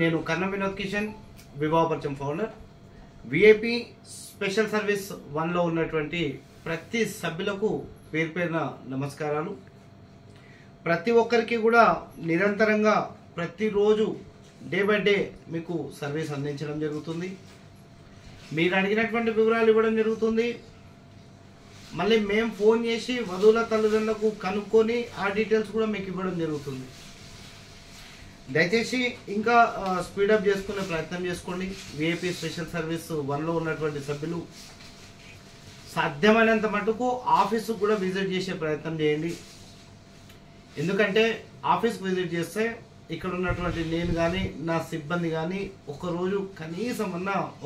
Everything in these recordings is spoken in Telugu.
నేను కర్ణ వినోద్ కిషన్ వివాహపరిచయం ఫౌండర్. విఐపి స్పెషల్ సర్వీస్ 1లో ఉన్నటువంటి ప్రతి సభ్యులకు పేరు పేరున నమస్కారాలు. ప్రతి ఒక్కరికి కూడా నిరంతరంగా ప్రతిరోజు డే బై డే మీకు సర్వీస్ అందించడం జరుగుతుంది. మీరు అడిగినటువంటి వివరాలు ఇవ్వడం జరుగుతుంది. మళ్ళీ మేము ఫోన్ చేసి వధువుల తల్లిదండ్రులకు కనుక్కొని ఆ డీటెయిల్స్ కూడా మీకు ఇవ్వడం జరుగుతుంది. దయచేసి ఇంకా స్పీడప్ చేసుకునే ప్రయత్నం చేసుకోండి. విఐపి స్పెషల్ సర్వీస్ 1లో ఉన్నటువంటి సభ్యులు సాధ్యమైనంత మటుకు ఆఫీసుకు కూడా విజిట్ చేసే ప్రయత్నం చేయండి. ఎందుకంటే ఆఫీస్కి విజిట్ చేస్తే ఇక్కడ ఉన్నటువంటి నేను కానీ నా సిబ్బంది కానీ ఒకరోజు కనీసం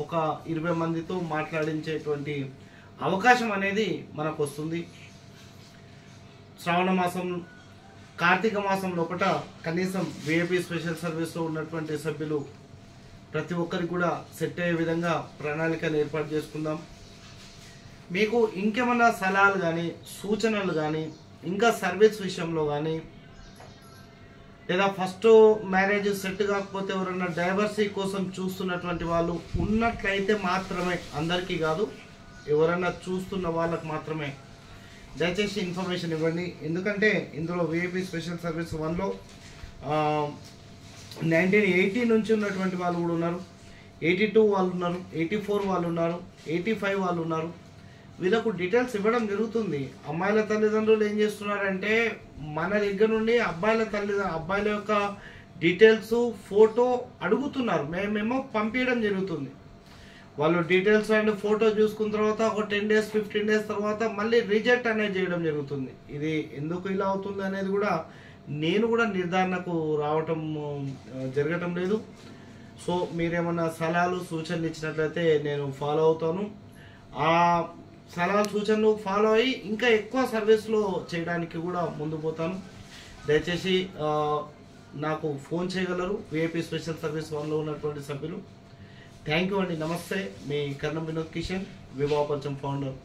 ఒక 20 మందితో మాట్లాడించేటువంటి అవకాశం అనేది మనకు వస్తుంది. శ్రావణ మాసం, కార్తీక మాసం లోపల కనీసం విఐపి స్పెషల్ సర్వీస్లో ఉన్నటువంటి సభ్యులు ప్రతి ఒక్కరికి కూడా సెట్ అయ్యే విధంగా ప్రణాళికను ఏర్పాటు చేసుకుందాం. మీకు ఇంకేమన్నా సలహాలు కానీ సూచనలు కానీ ఇంకా సర్వీస్ విషయంలో కానీ లేదా ఫస్ట్ మ్యారేజ్ సెట్ కాకపోతే ఎవరన్నా డైవర్సీ కోసం చూస్తున్నటువంటి వాళ్ళు ఉన్నట్లయితే మాత్రమే, అందరికీ కాదు, ఎవరన్నా చూస్తున్న వాళ్ళకు మాత్రమే దయచేసి ఇన్ఫర్మేషన్ ఇవ్వండి. ఎందుకంటే ఇందులో విఐపి స్పెషల్ సర్వీస్ 1లో 1980 నుంచి ఉన్నటువంటి వాళ్ళు కూడా ఉన్నారు, 82 వాళ్ళు ఉన్నారు, 84 వాళ్ళు ఉన్నారు, 85 వాళ్ళు ఉన్నారు. వీళ్ళకు డీటెయిల్స్ ఇవ్వడం జరుగుతుంది. అమ్మాయిల తల్లిదండ్రులు ఏం చేస్తున్నారంటే మన దగ్గర నుండి అబ్బాయిల యొక్క డీటెయిల్స్ ఫోటో అడుగుతున్నారు. మేమేమో పంపించడం జరుగుతుంది. వాళ్ళు డీటెయిల్స్ అండ్ ఫోటో చూసుకున్న తర్వాత ఒక 10 days 15 days తర్వాత మళ్ళీ రిజెక్ట్ అనేది చేయడం జరుగుతుంది. ఇది ఎందుకు ఇలా అవుతుంది అనేది కూడా నేను కూడా నిర్ధారణకు రావటం జరగటం లేదు. సో మీరేమన్నా సలహాలు సూచనలు ఇచ్చినట్లయితే నేను ఫాలో అవుతాను. ఆ సలహాలు సూచనలు ఫాలో అయ్యి ఇంకా ఎక్కువ సర్వీస్లో చేయడానికి కూడా ముందు పోతాను. దయచేసి నాకు ఫోన్ చేయగలరు విఐపి స్పెషల్ సర్వీస్ 1లో ఉన్నటువంటి సభ్యులు. థ్యాంక్ యూ అండి. నమస్తే. మీ కర్ణ వినోద్ కిషన్ వివాహపరిచయం ఫౌండర్.